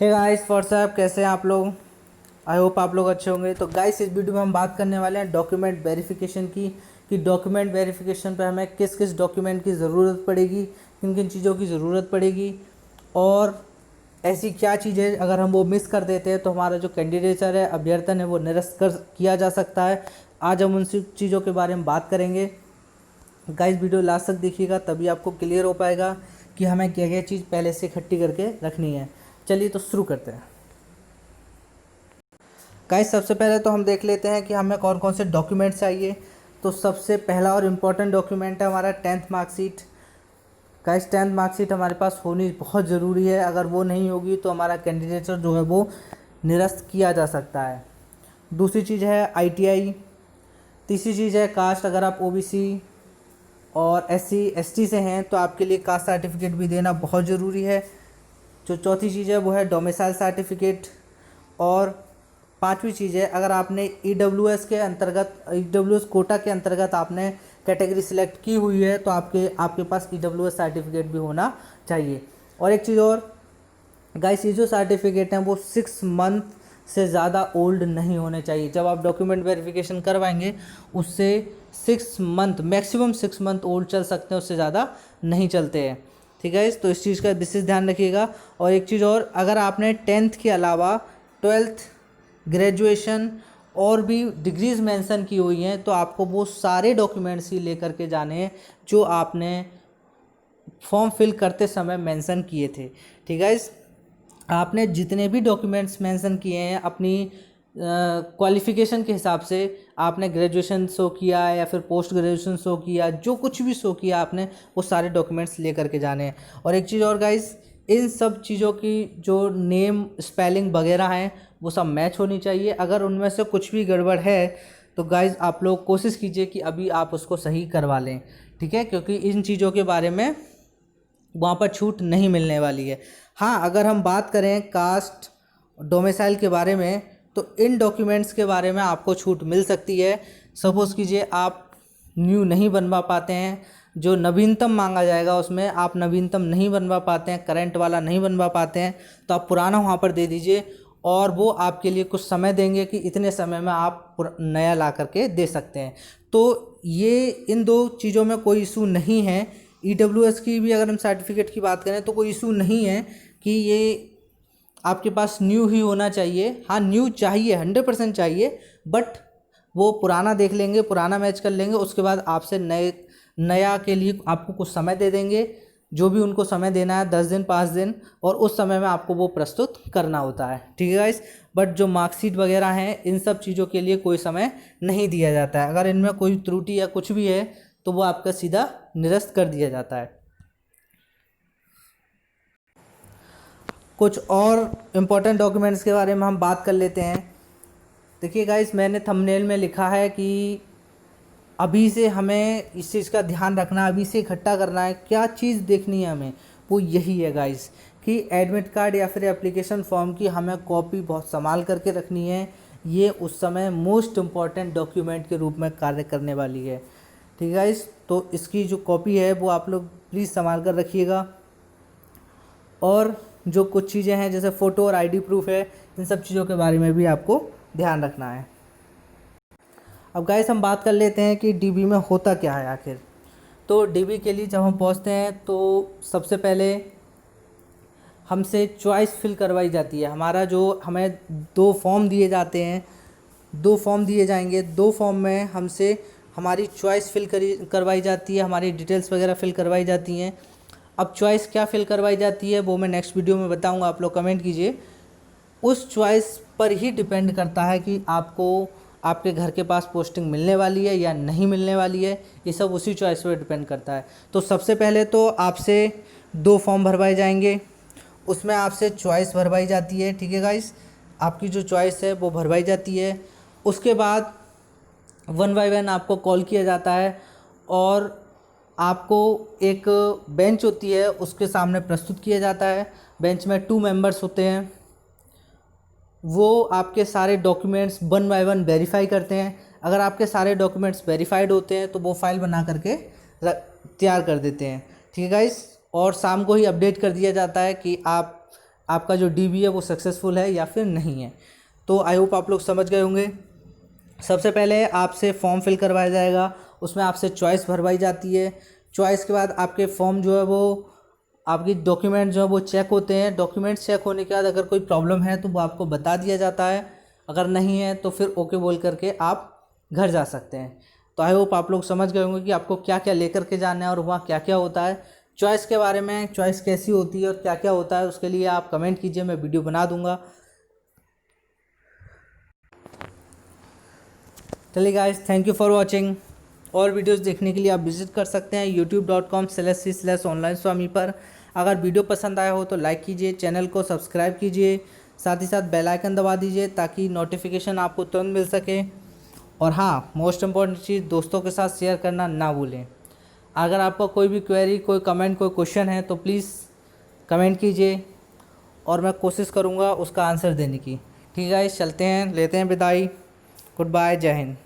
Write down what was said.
Hey guys WhatsApp, कैसे हैं आप लोग। आई होप आप लोग अच्छे होंगे। तो गाइस, इस वीडियो में हम बात करने वाले हैं डॉक्यूमेंट वेरिफिकेशन की कि डॉक्यूमेंट वेरिफिकेशन पर हमें किस किस डॉक्यूमेंट की ज़रूरत पड़ेगी, किन किन चीज़ों की ज़रूरत पड़ेगी और ऐसी क्या चीज़ें अगर हम वो मिस कर देते हैं तो हमारा जो कैंडिडेचर है, अभ्यर्थन है, वो निरस्त कर किया जा सकता है। आज हम उन सब चीज़ों के बारे में बात करेंगे। गाइस, वीडियो लास्ट तक देखिएगा, तभी आपको क्लियर हो पाएगा कि हमें क्या क्या चीज़ पहले से इकट्ठी करके रखनी है। चलिए तो शुरू करते हैं। गाइस, सबसे पहले तो हम देख लेते हैं कि हमें कौन कौन से डॉक्यूमेंट्स चाहिए। तो सबसे पहला और इम्पॉर्टेंट डॉक्यूमेंट है हमारा 10th marksheet. Guys, 10th marksheet हमारे पास होनी बहुत ज़रूरी है। अगर वो नहीं होगी तो हमारा कैंडिडेचर जो है वो निरस्त किया जा सकता है। दूसरी चीज़ है ITI। तीसरी चीज़ है कास्ट। अगर आप OBC और SC ST से हैं तो आपके लिए कास्ट सर्टिफिकेट भी देना बहुत ज़रूरी है। जो चौथी चीज़ है वो है डोमिसाइल सर्टिफिकेट। और पांचवी चीज़ है, अगर आपने EWS के अंतर्गत, EWS कोटा के अंतर्गत आपने कैटेगरी सिलेक्ट की हुई है तो आपके पास EWS सर्टिफिकेट भी होना चाहिए। और एक चीज़ और गाइस, ये जो सर्टिफिकेट हैं वो 6 मंथ से ज़्यादा ओल्ड नहीं होने चाहिए। जब आप डॉक्यूमेंट वेरिफिकेशन करवाएंगे उससे 6 मंथ, मैक्सिमम 6 मंथ ओल्ड चल सकते हैं, उससे ज़्यादा नहीं चलते हैं। ठीक है, तो इस चीज़ का विशेष ध्यान रखिएगा। और एक चीज़ और, अगर आपने 10th के अलावा 12th, ग्रेजुएशन और भी डिग्रीज़ मेंशन की हुई हैं तो आपको वो सारे डॉक्यूमेंट्स ही लेकर के जाने हैं जो आपने फॉर्म फिल करते समय मेंशन किए थे। ठीक है, आपने जितने भी डॉक्यूमेंट्स मेंशन किए हैं अपनी क्वालिफ़िकेशन के हिसाब से, आपने ग्रेजुएशन शो किया या फिर पोस्ट ग्रेजुएशन शो किया, जो कुछ भी शो किया आपने, वो सारे डॉक्यूमेंट्स लेकर के जाने हैं। और एक चीज़ और गाइस, इन सब चीज़ों की जो नेम, स्पेलिंग वगैरह हैं वो सब मैच होनी चाहिए। अगर उनमें से कुछ भी गड़बड़ है तो गाइस आप लोग कोशिश कीजिए कि अभी आप उसको सही करवा लें। ठीक है, क्योंकि इन चीज़ों के बारे में वहाँ पर छूट नहीं मिलने वाली है। हाँ, अगर हम बात करें कास्ट, डोमिसाइल के बारे में तो इन डॉक्यूमेंट्स के बारे में आपको छूट मिल सकती है। सपोज़ कीजिए आप न्यू नहीं बनवा पाते हैं, जो नवीनतम मांगा जाएगा उसमें आप नवीनतम नहीं बनवा पाते हैं, करंट वाला नहीं बनवा पाते हैं, तो आप पुराना वहाँ पर दे दीजिए और वो आपके लिए कुछ समय देंगे कि इतने समय में आप नया ला करके दे सकते हैं। तो ये इन दो चीज़ों में कोई इशू नहीं है। EWS की भी अगर हम सर्टिफिकेट की बात करें तो कोई इशू नहीं है कि ये आपके पास न्यू ही होना चाहिए। हाँ, न्यू चाहिए, 100% चाहिए, बट वो पुराना देख लेंगे, पुराना मैच कर लेंगे, उसके बाद आपसे नया के लिए आपको कुछ समय दे देंगे, जो भी उनको समय देना है, 10 दिन 5 दिन, और उस समय में आपको वो प्रस्तुत करना होता है। ठीक है गाइस, बट जो मार्कशीट वगैरह हैं इन सब चीज़ों के लिए कोई समय नहीं दिया जाता है। अगर इनमें कोई त्रुटि या कुछ भी है तो वो आपका सीधा निरस्त कर दिया जाता है। कुछ और इम्पोर्टेंट डॉक्यूमेंट्स के बारे में हम बात कर लेते हैं। देखिए गाइस, मैंने थंबनेल में लिखा है कि अभी से हमें इस चीज़ का ध्यान रखना है, अभी से इकट्ठा करना है। क्या चीज़ देखनी है हमें, वो यही है गाइस कि एडमिट कार्ड या फिर एप्लीकेशन फॉर्म की हमें कॉपी बहुत संभाल करके रखनी है। ये उस समय मोस्ट इम्पॉर्टेंट डॉक्यूमेंट के रूप में कार्य करने वाली है। ठीक है गाइस, तो इसकी जो कॉपी है वो आप लोग प्लीज़ संभाल कर रखिएगा। और जो कुछ चीज़ें हैं जैसे फ़ोटो और ID प्रूफ है, इन सब चीज़ों के बारे में भी आपको ध्यान रखना है। अब गाइस, हम बात कर लेते हैं कि DB में होता क्या है आखिर। तो DB के लिए जब हम पहुंचते हैं तो सबसे पहले हमसे चॉइस फिल करवाई जाती है। हमारा जो हमें 2 फॉर्म दिए जाते हैं, 2 फॉर्म दिए जाएंगे। 2 फॉर्म में हमसे हमारी चॉइस फिल करवाई जाती है, हमारी डिटेल्स वगैरह फिल करवाई जाती हैं। अब चॉइस क्या फिल करवाई जाती है वो मैं नेक्स्ट वीडियो में बताऊंगा, आप लोग कमेंट कीजिए। उस चॉइस पर ही डिपेंड करता है कि आपको आपके घर के पास पोस्टिंग मिलने वाली है या नहीं मिलने वाली है। ये सब उसी चॉइस पर डिपेंड करता है। तो सबसे पहले तो आपसे 2 फॉर्म भरवाए जाएंगे, उसमें आपसे चॉइस भरवाई जाती है। ठीक है गाइस, आपकी जो चॉइस है वो भरवाई जाती है। उसके बाद 1 बाय 1 आपको कॉल किया जाता है और आपको एक बेंच होती है उसके सामने प्रस्तुत किया जाता है। बेंच में 2 मेंबर्स होते हैं, वो आपके सारे डॉक्यूमेंट्स 1 बाय 1 वेरीफाई करते हैं। अगर आपके सारे डॉक्यूमेंट्स वेरीफाइड होते हैं तो वो फाइल बना करके तैयार कर देते हैं। ठीक है गाइस, और शाम को ही अपडेट कर दिया जाता है कि आपका जो डीबी है वो सक्सेसफुल है या फिर नहीं है। तो आई होप आप लोग समझ गए होंगे। सबसे पहले आपसे फॉर्म फिल करवाया जाएगा, उसमें आपसे चॉइस भरवाई जाती है। चॉइस के बाद आपके फॉर्म जो है वो आपकी डॉक्यूमेंट जो है वो चेक होते हैं। डॉक्यूमेंट्स चेक होने के बाद अगर कोई प्रॉब्लम है तो वो आपको बता दिया जाता है, अगर नहीं है तो फिर ओके बोल करके आप घर जा सकते हैं। तो आई होप आप लोग समझ गए होंगे कि आपको क्या क्या लेकर के जाना है और वहाँ क्या क्या होता है। चॉइस के बारे में, चॉइस कैसी होती है और क्या क्या होता है, उसके लिए आप कमेंट कीजिए, मैं वीडियो बना दूंगा। चलिए guys, thank you for watching. और वीडियोस देखने के लिए आप विजिट कर सकते हैं youtube.com/c/online swami पर। अगर वीडियो पसंद आया हो तो लाइक कीजिए, चैनल को सब्सक्राइब कीजिए, साथ ही साथ बेल आइकन दबा दीजिए ताकि नोटिफिकेशन आपको तुरंत मिल सके। और हाँ, मोस्ट इम्पॉर्टेंट चीज़, दोस्तों के साथ शेयर करना ना भूलें। अगर आपका कोई भी क्वेरी, कोई कमेंट, कोई क्वेश्चन है तो प्लीज़ कमेंट कीजिए और मैं कोशिश करूँगा उसका आंसर देने की। ठीक है गाइस, चलते हैं, लेते हैं विदाई। गुड बाय, जय हिंद।